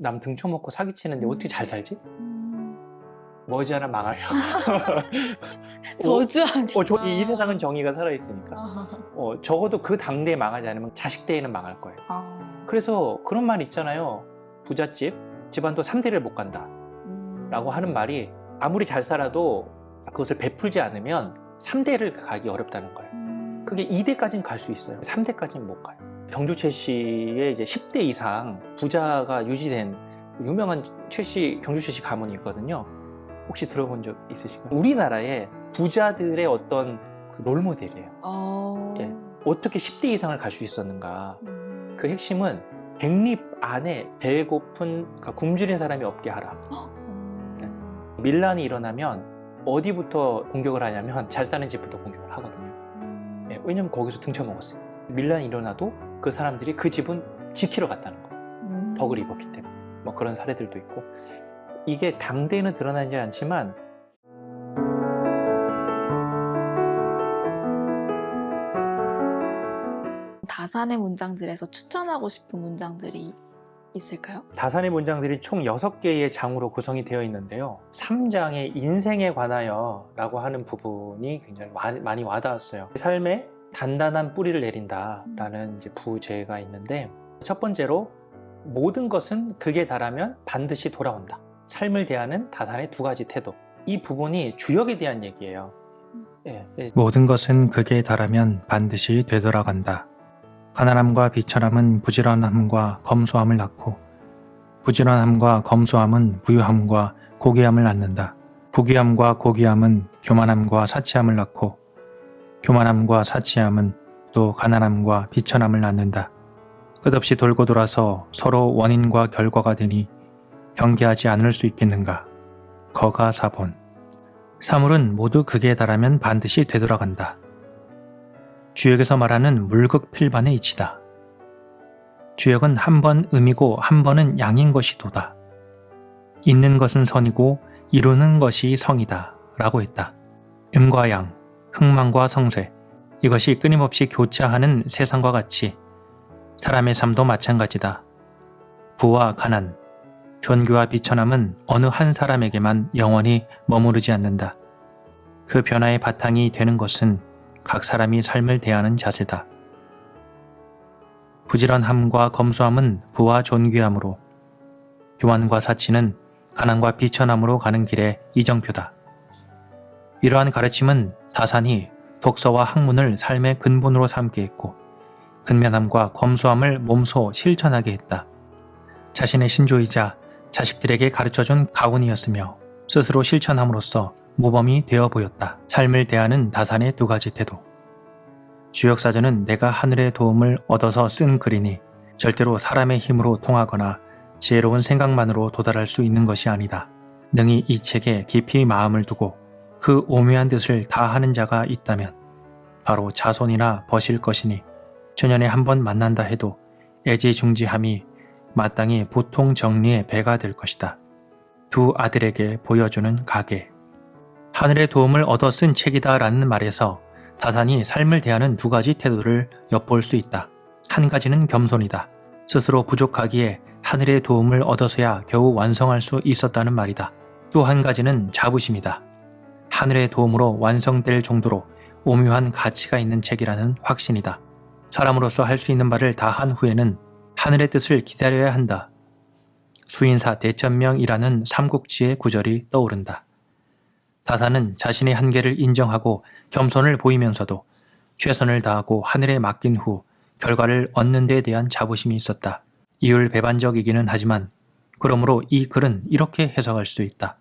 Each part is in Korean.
남 등쳐먹고 사기치는데 어떻게 잘 살지? 머지않아 망해요. 저주하니까. 이 세상은 정의가 살아있으니까. 적어도 그 당대에 망하지 않으면 자식 대에는 망할 거예요. 그래서 그런 말 있잖아요. 부잣집, 집안도 3대를 못 간다 라고 하는 말이 아무리 잘 살아도 그것을 베풀지 않으면 3대를 가기 어렵다는 거예요. 그게 2대까지는 갈 수 있어요. 3대까지는 못 가요. 경주 최씨의 이제 10대 이상 부자가 유지된 유명한 경주 최씨 가문이 있거든요. 혹시 들어본 적 있으신가요? 우리나라의 부자들의 어떤 그 롤모델이에요. 예. 어떻게 10대 이상을 갈 수 있었는가. 그 핵심은 백립 안에 배고픈, 그러니까 굶주린 사람이 없게 하라. 네. 밀란이 일어나면 어디부터 공격을 하냐면 잘 사는 집부터 공격을 하거든요. 예. 왜냐면 거기서 등쳐먹었어요. 밀란이 일어나도 그 사람들이 그 집은 지키러 갔다는 거예요. 덕을 입었기 때문에. 뭐 그런 사례들도 있고. 이게 당대에는 드러나지 않지만 다산의 문장들에서 추천하고 싶은 문장들이 있을까요? 다산의 문장들이 총 6개의 장으로 구성이 되어 있는데요. 3장의 인생에 관하여 라고 하는 부분이 굉장히 많이 와닿았어요. 삶에 단단한 뿌리를 내린다 라는 이제 부제가 있는데, 첫 번째로 모든 것은 극에 달하면 반드시 돌아온다. 삶을 대하는 다산의 2가지 태도. 이 부분이 주역에 대한 얘기예요. 예. 모든 것은 극에 달하면 반드시 되돌아간다. 가난함과 비천함은 부지런함과 검소함을 낳고, 부지런함과 검소함은 부유함과 고귀함을 낳는다. 부귀함과 고귀함은 교만함과 사치함을 낳고, 교만함과 사치함은 또 가난함과 비천함을 낳는다. 끝없이 돌고 돌아서 서로 원인과 결과가 되니 경계하지 않을 수 있겠는가. 거가사본. 사물은 모두 극에 달하면 반드시 되돌아간다. 주역에서 말하는 물극필반의 이치다. 주역은 한 번 음이고 한 번은 양인 것이도다. 있는 것은 선이고 이루는 것이 성이다 라고 했다. 음과 양, 흥망과 성쇠, 이것이 끊임없이 교차하는 세상과 같이 사람의 삶도 마찬가지다. 부와 가난, 존귀와 비천함은 어느 한 사람에게만 영원히 머무르지 않는다. 그 변화의 바탕이 되는 것은 각 사람이 삶을 대하는 자세다. 부지런함과 검소함은 부와 존귀함으로, 교만과 사치는 가난과 비천함으로 가는 길의 이정표다. 이러한 가르침은 다산이 독서와 학문을 삶의 근본으로 삼게 했고, 근면함과 검소함을 몸소 실천하게 했다. 자신의 신조이자 자식들에게 가르쳐준 가훈이었으며 스스로 실천함으로써 모범이 되어 보였다. 삶을 대하는 다산의 2가지 태도. 주역사전은 내가 하늘의 도움을 얻어서 쓴 글이니 절대로 사람의 힘으로 통하거나 지혜로운 생각만으로 도달할 수 있는 것이 아니다. 능히 이 책에 깊이 마음을 두고 그 오묘한 뜻을 다하는 자가 있다면 바로 자손이나 벗일 것이니, 천년에 한 번 만난다 해도 애지중지함이 마땅히 보통 정리의 배가 될 것이다. 2 아들에게 보여주는 가계. 하늘의 도움을 얻어 쓴 책이다 라는 말에서 다산이 삶을 대하는 2가지 태도를 엿볼 수 있다. 한 가지는 겸손이다. 스스로 부족하기에 하늘의 도움을 얻어서야 겨우 완성할 수 있었다는 말이다. 또 한 가지는 자부심이다. 하늘의 도움으로 완성될 정도로 오묘한 가치가 있는 책이라는 확신이다. 사람으로서 할 수 있는 바를 다 한 후에는 하늘의 뜻을 기다려야 한다. 수인사 대천명이라는 삼국지의 구절이 떠오른다. 다산은 자신의 한계를 인정하고 겸손을 보이면서도 최선을 다하고 하늘에 맡긴 후 결과를 얻는 데에 대한 자부심이 있었다. 이율배반적이기는 하지만 그러므로 이 글은 이렇게 해석할 수 있다.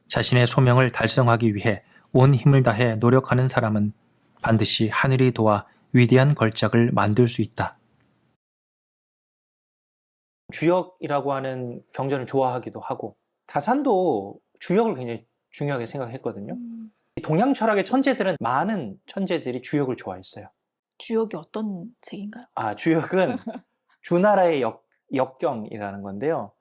자신의 소명을 달성하기 위해 온 힘을 다해 노력하는 사람은 반드시 하늘이 도와 위대한 걸작을 만들 수 있다. 주역이라고 하는 경전을 좋아하기도 하고, 다산도 주역을 굉장히 중요하게 생각했거든요. 동양 철학의 천재들은, 많은 천재들이 주역을 좋아했어요. 주역이 어떤 책인가요? 주역은 주나라의 역경이라는 건데요.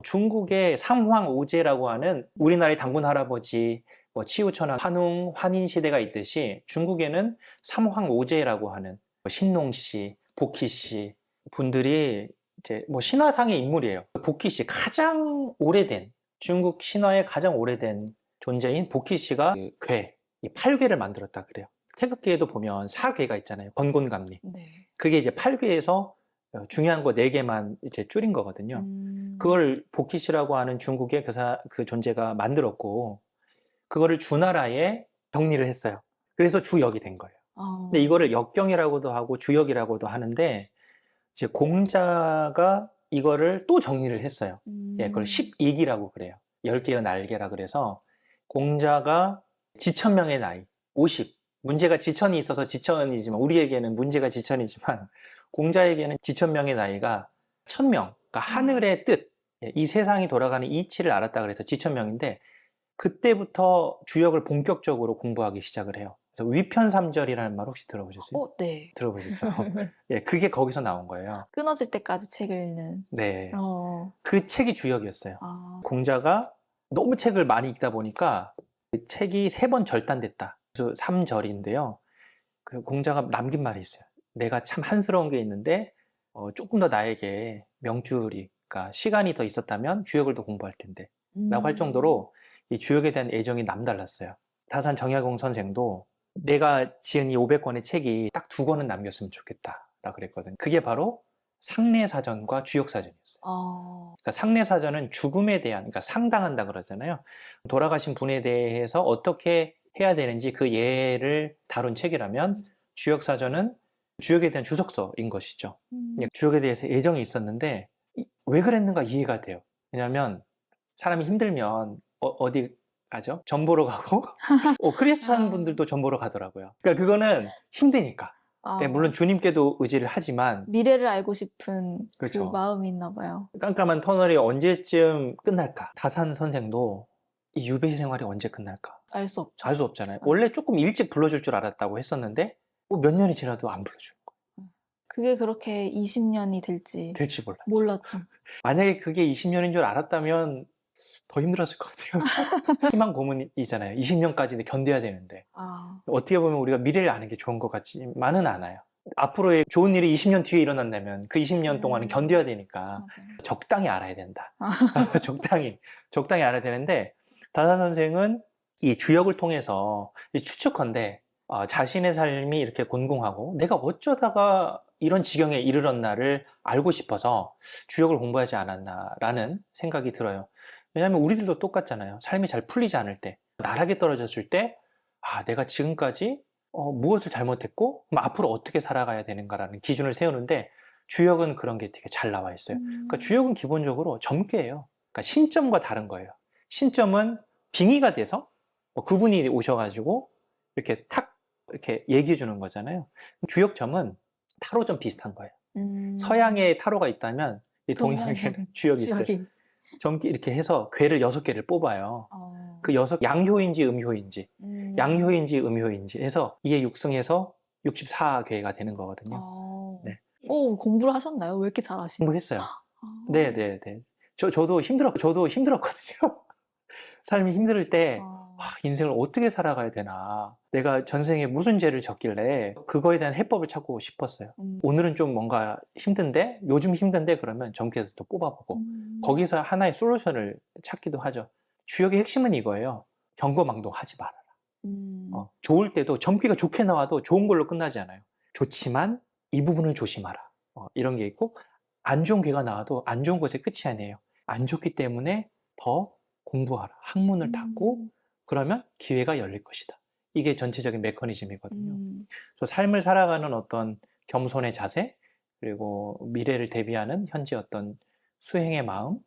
중국의 삼황오제라고 하는, 우리나라의 당군 할아버지, 치우천왕, 환웅, 환인시대가 있듯이 중국에는 삼황오제라고 하는 신농씨, 복희씨 분들이 이제 뭐 신화상의 인물이에요. 복희씨, 가장 오래된, 중국 신화의 가장 오래된 존재인 복희씨가 그 괴, 이 8괴를 만들었다 그래요. 태극기에도 보면 4괴가 있잖아요. 건곤감리. 네. 그게 이제 8괴에서 중요한 거 4개만 이제 줄인 거거든요. 그걸 복희씨라고 하는 중국의 그 존재가 만들었고, 그거를 주나라에 정리를 했어요. 그래서 주역이 된 거예요. 근데 이거를 역경이라고도 하고 주역이라고도 하는데, 이제 공자가 이거를 또 정리를 했어요. 예, 그걸 12기라고 그래요. 10개의 날개라 그래서 공자가 지천명의 나이 50. 문제가 지천이 있어서 지천이지만, 우리에게는 문제가 지천이지만 공자에게는 지천명의 나이가 1000명. 그러니까 하늘의 뜻, 이 세상이 돌아가는 이치를 알았다 그래서 지천명인데, 그때부터 주역을 본격적으로 공부하기 시작을 해요. 그래서 위편삼절이라는 말 혹시 들어보셨어요? 네. 들어보셨죠? 예, 그게 거기서 나온 거예요. 끊어질 때까지 책을 읽는. 네. 그 책이 주역이었어요. 공자가 너무 책을 많이 읽다 보니까 그 책이 3번 절단됐다. 그래서 3절인데요. 그 공자가 남긴 말이 있어요. 내가 참 한스러운 게 있는데, 조금 더 나에게 명줄이, 그러니까 시간이 더 있었다면 주역을 더 공부할 텐데. 라고 할 정도로 이 주역에 대한 애정이 남달랐어요. 다산 정약용 선생도 내가 지은 이 500권의 책이 딱 2권은 남겼으면 좋겠다 라고 그랬거든요. 그게 바로 상례사전과 주역사전이었어요. 그러니까 상례사전은 죽음에 대한, 그러니까 상당한다 그러잖아요. 돌아가신 분에 대해서 어떻게 해야 되는지 그 예를 다룬 책이라면, 주역사전은 주역에 대한 주석서인 것이죠. 주역에 대해서 애정이 있었는데 왜 그랬는가 이해가 돼요. 왜냐하면 사람이 힘들면 어디 가죠? 전 보러 가고 크리스찬 분들도 전 보러 가더라고요. 그러니까 그거는 힘드니까. 네, 물론 주님께도 의지를 하지만 미래를 알고 싶은 그렇죠. 그 마음이 있나 봐요. 깜깜한 터널이 언제쯤 끝날까? 다산 선생도 이 유배 생활이 언제 끝날까? 알 수 없죠. 알 수 없잖아요. 원래 조금 일찍 불러줄 줄 알았다고 했었는데 몇 년이 지나도 안 불러주는 거예요. 그게 그렇게 20년이 될지 몰랐죠. 만약에 그게 20년인 줄 알았다면 더 힘들었을 것 같아요. 희망 고문이잖아요. 20년까지는 견뎌야 되는데. 어떻게 보면 우리가 미래를 아는 게 좋은 것 같지만은 않아요. 앞으로의 좋은 일이 20년 뒤에 일어난다면 그 20년 동안은 견뎌야 되니까 맞아요. 적당히 알아야 된다. 적당히 알아야 되는데, 다산 선생은 이 주역을 통해서 추측컨대 자신의 삶이 이렇게 곤궁하고 내가 어쩌다가 이런 지경에 이르렀나를 알고 싶어서 주역을 공부하지 않았나라는 생각이 들어요. 왜냐하면 우리들도 똑같잖아요. 삶이 잘 풀리지 않을 때, 나락에 떨어졌을 때, 내가 지금까지 무엇을 잘못했고 그럼 앞으로 어떻게 살아가야 되는가라는 기준을 세우는데, 주역은 그런 게 되게 잘 나와 있어요. 그러니까 주역은 기본적으로 점괘예요. 그러니까 신점과 다른 거예요. 신점은 빙의가 돼서 그분이 오셔가지고 이렇게 탁 이렇게 얘기해 주는 거잖아요. 주역점은 타로점 비슷한 거예요. 서양에 타로가 있다면 이 동양에는 주역이 있어요. 점괘 이렇게 해서 괴를 6개를 뽑아요. 그 양효인지 음효인지, 양효인지 음효인지 해서 2의 6승해서 64괴가 되는 거거든요. 네. 공부를 하셨나요? 왜 이렇게 잘하시나요? 공부했어요. 네네네. 저도 힘들었거든요. 삶이 힘들 때 인생을 어떻게 살아가야 되나, 내가 전생에 무슨 죄를 졌길래 그거에 대한 해법을 찾고 싶었어요. 오늘은 좀 뭔가 힘든데, 요즘 힘든데 그러면 점괘도 또 뽑아보고 거기서 하나의 솔루션을 찾기도 하죠. 주역의 핵심은 이거예요. 경거망동하지 말아라. 좋을 때도 점괘가 좋게 나와도 좋은 걸로 끝나지 않아요. 좋지만 이 부분을 조심하라. 이런 게 있고, 안 좋은 괴가 나와도 안 좋은 것에 끝이 아니에요. 안 좋기 때문에 더 공부하라. 학문을 닦고 그러면 기회가 열릴 것이다. 이게 전체적인 메커니즘이거든요. 그래서 삶을 살아가는 어떤 겸손의 자세, 그리고 미래를 대비하는 현재 어떤 수행의 마음,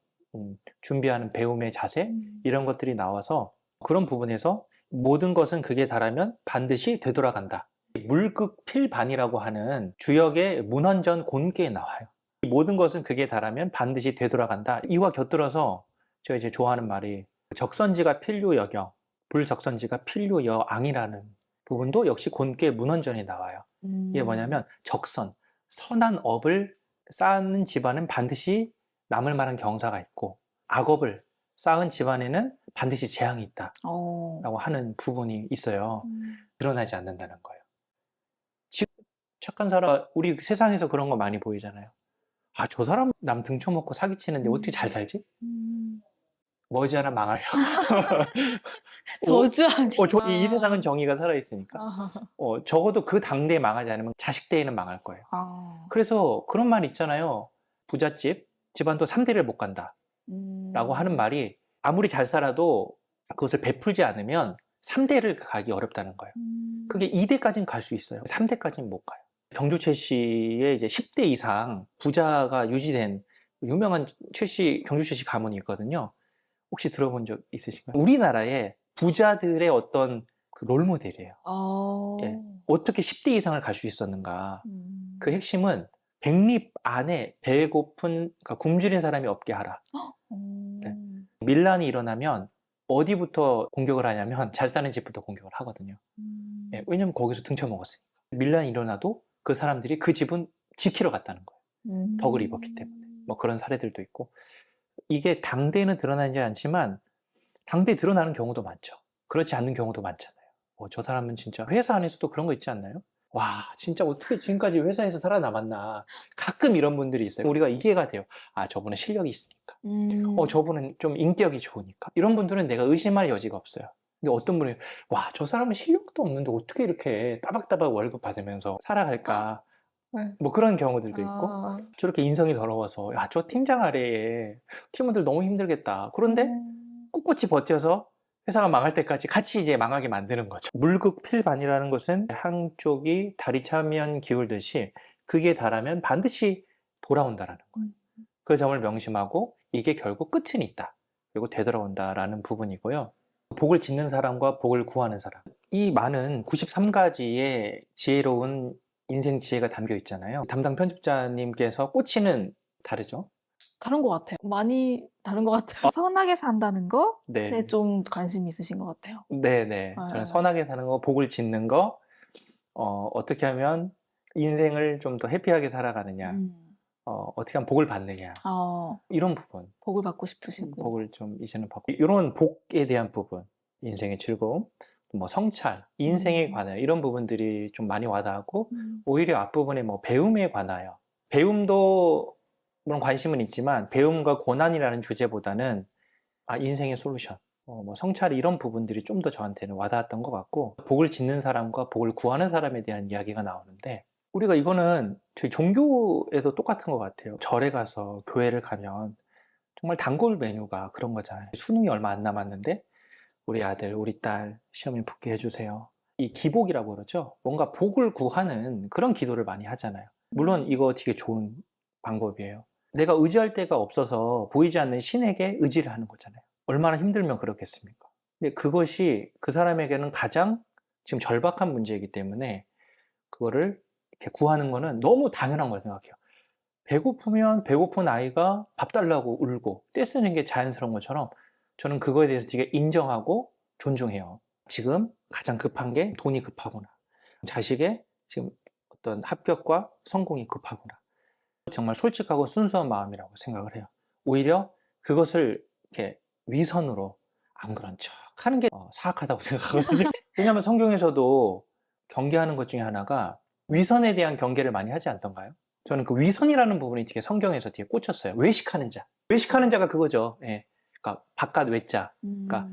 준비하는 배움의 자세, 이런 것들이 나와서 그런 부분에서 모든 것은 극에 달하면 반드시 되돌아간다. 물극필반이라고 하는 주역의 문헌전 곤기에 나와요. 모든 것은 극에 달하면 반드시 되돌아간다. 이와 곁들여서 제가 이제 좋아하는 말이, 적선지가 필요여경, 불적선지가 필요여앙이라는 부분도 역시 곤기의 문헌전에 나와요. 이게 뭐냐면, 선한 업을 쌓는 집안은 반드시 남을 만한 경사가 있고, 악업을 쌓은 집안에는 반드시 재앙이 있다 라고 하는 부분이 있어요. 드러나지 않는다는 거예요. 지금 착한 사람, 우리 세상에서 그런 거 많이 보이잖아요. 아, 저 사람 남 등쳐먹고 사기치는데 어떻게 잘 살지? 머지않아 망하려. 저주하지. 이 세상은 정의가 살아있으니까. 적어도 그 당대에 망하지 않으면 자식 대에는 망할 거예요. 그래서 그런 말 있잖아요. 부잣집, 집안도 3대를 못 간다. 라고 하는 말이 아무리 잘 살아도 그것을 베풀지 않으면 3대를 가기 어렵다는 거예요. 그게 2대까지는 갈 수 있어요. 3대까지는 못 가요. 경주최 씨의 이제 10대 이상 부자가 유지된 유명한 경주 최 씨 가문이 있거든요. 혹시 들어본 적 있으신가요? 우리나라의 부자들의 어떤 그 롤모델이에요. 예. 어떻게 10대 이상을 갈 수 있었는가. 그 핵심은 백립 안에 배고픈, 그러니까 굶주린 사람이 없게 하라. 네. 밀란이 일어나면 어디부터 공격을 하냐면 잘 사는 집부터 공격을 하거든요. 예. 왜냐면 거기서 등쳐먹었으니까. 밀란이 일어나도 그 사람들이 그 집은 지키러 갔다는 거예요. 덕을 입었기 때문에. 뭐 그런 사례들도 있고. 이게 당대에는 드러나지 않지만 당대에 드러나는 경우도 많죠. 그렇지 않는 경우도 많잖아요. 저 사람은 진짜 회사 안에서도 그런 거 있지 않나요? 와, 진짜 어떻게 지금까지 회사에서 살아남았나. 가끔 이런 분들이 있어요. 우리가 이해가 돼요. 아, 저분은 실력이 있으니까. 저분은 좀 인격이 좋으니까. 이런 분들은 내가 의심할 여지가 없어요. 근데 어떤 분이 와, 저 사람은 실력도 없는데 어떻게 이렇게 따박따박 월급 받으면서 살아갈까. 뭐 그런 경우들도 있고, 저렇게 인성이 더러워서 야, 저 팀장 아래에 팀원들 너무 힘들겠다. 그런데 꿋꿋이 버텨서 회사가 망할 때까지 같이 이제 망하게 만드는 거죠. 물극필반이라는 것은 한쪽이 다리 차면 기울듯이 극에 달하면 반드시 돌아온다라는 거예요. 그 점을 명심하고 이게 결국 끝은 있다. 그리고 되돌아온다라는 부분이고요. 복을 짓는 사람과 복을 구하는 사람. 이 많은 93가지의 지혜로운 인생 지혜가 담겨 있잖아요. 담당 편집자님께서 꽂히는 다르죠? 다른 것 같아요. 많이 다른 것 같아요. 선하게 산다는 것에 네. 좀 관심이 있으신 것 같아요. 네네. 저는 선하게 사는 거, 복을 짓는 거, 어떻게 하면 인생을 좀 더 해피하게 살아가느냐, 어떻게 하면 복을 받느냐, 이런 부분. 복을 받고 싶으시고. 복을 좀 이제는 받고. 이런 복에 대한 부분, 인생의 즐거움, 뭐 성찰, 인생에 관하여 이런 부분들이 좀 많이 와닿았고, 오히려 앞부분에 뭐 배움에 관하여. 배움도 물론 관심은 있지만 배움과 고난이라는 주제보다는 인생의 솔루션, 뭐 성찰 이런 부분들이 좀 더 저한테는 와닿았던 것 같고, 복을 짓는 사람과 복을 구하는 사람에 대한 이야기가 나오는데, 우리가 이거는 저희 종교에도 똑같은 것 같아요. 절에 가서 교회를 가면 정말 단골 메뉴가 그런 거잖아요. 수능이 얼마 안 남았는데 우리 아들, 우리 딸 시험에 붙게 해주세요. 이 기복이라고 그러죠. 뭔가 복을 구하는 그런 기도를 많이 하잖아요. 물론 이거 되게 좋은 방법이에요. 내가 의지할 데가 없어서 보이지 않는 신에게 의지를 하는 거잖아요. 얼마나 힘들면 그렇겠습니까? 근데 그것이 그 사람에게는 가장 지금 절박한 문제이기 때문에 그거를 이렇게 구하는 거는 너무 당연한 걸 생각해요. 배고프면 배고픈 아이가 밥 달라고 울고 떼쓰는 게 자연스러운 것처럼 저는 그거에 대해서 되게 인정하고 존중해요. 지금 가장 급한 게 돈이 급하구나. 자식의 지금 어떤 합격과 성공이 급하구나. 정말 솔직하고 순수한 마음이라고 생각을 해요. 오히려 그것을 이렇게 위선으로 안 그런 척 하는 게 사악하다고 생각하거든요. 왜냐하면 성경에서도 경계하는 것 중에 하나가 위선에 대한 경계를 많이 하지 않던가요? 저는 그 위선이라는 부분이 되게 성경에서 되게 꽂혔어요. 외식하는 자. 외식하는 자가 그거죠. 예. 그러니까 바깥 외자. 그러니까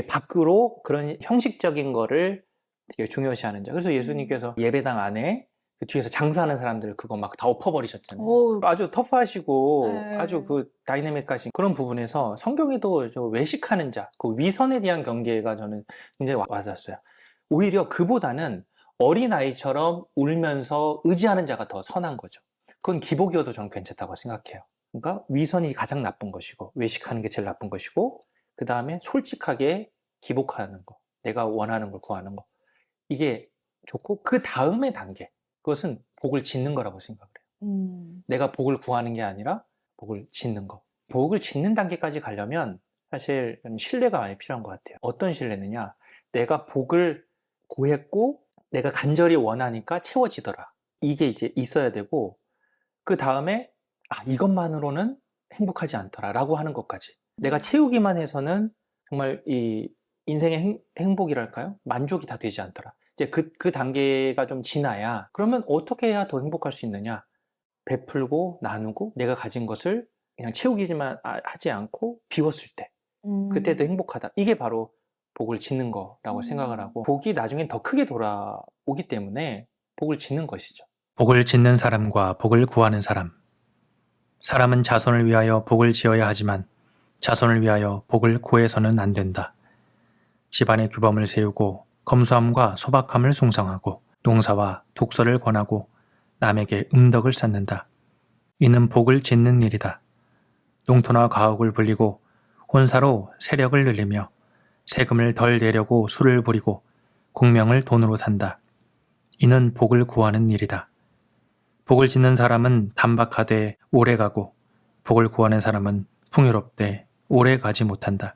밖으로 그런 형식적인 거를 되게 중요시하는 자. 그래서 예수님께서 예배당 안에 그 뒤에서 장사하는 사람들 그거 막 다 엎어버리셨잖아요. 아주 터프하시고 아주 그 다이내믹하신 그런 부분에서 성경에도 저 외식하는 자, 그 위선에 대한 경계가 저는 굉장히 와닿았어요. 오히려 그보다는 어린아이처럼 울면서 의지하는 자가 더 선한 거죠. 그건 기복이어도 저는 괜찮다고 생각해요. 그러니까 위선이 가장 나쁜 것이고 외식하는 게 제일 나쁜 것이고 그 다음에 솔직하게 기복하는 거, 내가 원하는 걸 구하는 거, 이게 좋고 그 다음의 단계, 그것은 복을 짓는 거라고 생각을 해요. 내가 복을 구하는 게 아니라 복을 짓는 거. 복을 짓는 단계까지 가려면 사실 신뢰가 많이 필요한 것 같아요. 어떤 신뢰느냐, 내가 복을 구했고 내가 간절히 원하니까 채워지더라. 이게 이제 있어야 되고 그 다음에 이것만으로는 행복하지 않더라 라고 하는 것까지 내가 채우기만 해서는 정말 이 인생의 행복이랄까요? 만족이 다 되지 않더라. 이제 그 단계가 좀 지나야 그러면 어떻게 해야 더 행복할 수 있느냐? 베풀고 나누고 내가 가진 것을 그냥 채우기만 하지 않고 비웠을 때 그때도 행복하다. 이게 바로 복을 짓는 거라고 생각을 하고 복이 나중엔 더 크게 돌아오기 때문에 복을 짓는 것이죠. 복을 짓는 사람과 복을 구하는 사람. 사람은 자손을 위하여 복을 지어야 하지만 자손을 위하여 복을 구해서는 안 된다. 집안의 규범을 세우고 검소함과 소박함을 숭상하고 농사와 독서를 권하고 남에게 음덕을 쌓는다. 이는 복을 짓는 일이다. 농토나 가옥을 불리고 혼사로 세력을 늘리며 세금을 덜 내려고 술을 부리고 공명을 돈으로 산다. 이는 복을 구하는 일이다. 복을 짓는 사람은 단박하되 오래가고 복을 구하는 사람은 풍요롭되 오래가지 못한다.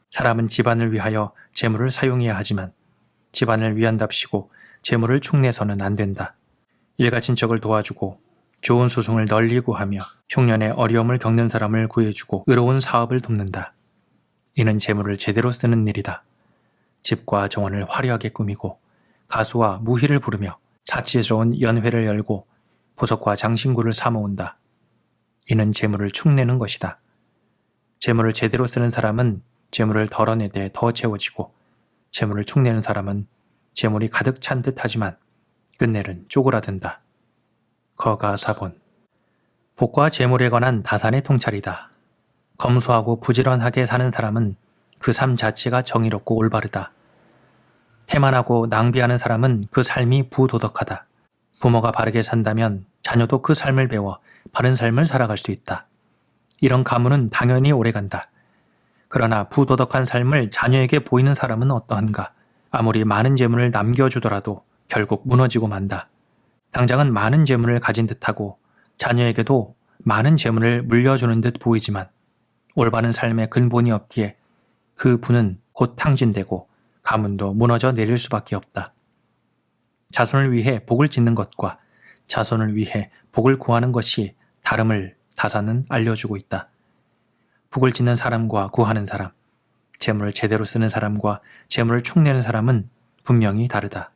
사람은 집안을 위하여 재물을 사용해야 하지만 집안을 위한답시고 재물을 축내서는 안 된다. 일가 친척을 도와주고 좋은 소송을 널리 구하며 흉년에 어려움을 겪는 사람을 구해주고 의로운 사업을 돕는다. 이는 재물을 제대로 쓰는 일이다. 집과 정원을 화려하게 꾸미고 가수와 무희를 부르며 사치스러운 연회를 열고 보석과 장신구를 사모은다. 이는 재물을 축내는 것이다. 재물을 제대로 쓰는 사람은 재물을 덜어내되 더 채워지고 재물을 축내는 사람은 재물이 가득 찬 듯하지만 끝내는 쪼그라든다. 거가사본. 복과 재물에 관한 다산의 통찰이다. 검소하고 부지런하게 사는 사람은 그 삶 자체가 정의롭고 올바르다. 태만하고 낭비하는 사람은 그 삶이 부도덕하다. 부모가 바르게 산다면 자녀도 그 삶을 배워 바른 삶을 살아갈 수 있다. 이런 가문은 당연히 오래간다. 그러나 부도덕한 삶을 자녀에게 보이는 사람은 어떠한가? 아무리 많은 재물을 남겨주더라도 결국 무너지고 만다. 당장은 많은 재물을 가진 듯하고 자녀에게도 많은 재물을 물려주는 듯 보이지만 올바른 삶의 근본이 없기에 그 부는 곧 탕진되고 가문도 무너져 내릴 수밖에 없다. 자손을 위해 복을 짓는 것과 자손을 위해 복을 구하는 것이 다름을 다산은 알려주고 있다. 복을 짓는 사람과 구하는 사람, 재물을 제대로 쓰는 사람과 재물을 축내는 사람은 분명히 다르다.